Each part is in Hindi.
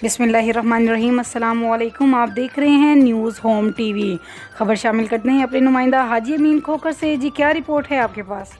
बिस्मिल्लाहिर्रहमानिर्रहीम। अस्सलाम वालेकुम। आप देख रहे हैं न्यूज़ होम टीवी। खबर शामिल करते हैं अपने नुमाइंदा हाजी अमीन खोकर से। जी, क्या रिपोर्ट है आपके पास?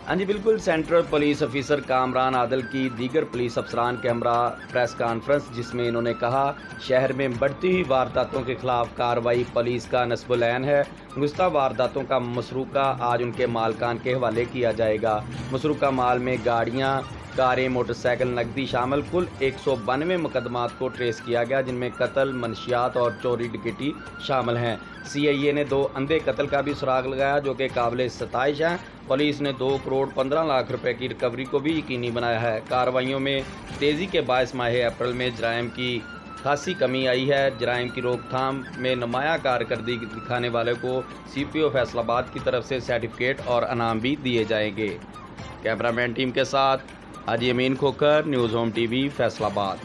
हाँ जी बिल्कुल। Central police officer Kamran Adil की दीगर पुलिस अफसरान के हमरा प्रेस कॉन्फ्रेंस, जिसमें इन्होंने कहा शहर में बढ़ती हुई वारदातों के खिलाफ कार्रवाई पुलिस का नस्बुल-ऐन है। गुज़श्ता वारदातों का मसरूका आज उनके मालकान के हवाले किया जाएगा। मसरूका माल में गाड़ियाँ, कारें, मोटरसाइकिल, नकदी शामिल कुल 192 मुकदमात को ट्रेस किया गया, जिनमें कत्ल, मनशियात और चोरी डकैती शामिल हैं। CIA ने 2 अंधे कत्ल का भी सुराग लगाया, जो कि काबिल सताइश है। पुलिस ने 2 करोड़ 15 लाख रुपए की रिकवरी को भी यकीनी बनाया है। कार्रवाइयों में तेज़ी के बायस माह अप्रैल में जराइम की खासी कमी आई है। जराइम की रोकथाम में नुमाया कारकर्दगी दिखाने वाले को CPO फैसलाबाद की तरफ से सर्टिफिकेट और इनाम भी दिए जाएंगे। कैमरामैन टीम के साथ हाजी अमीन खोकर, न्यूज़ होम TV, फैसलाबाद।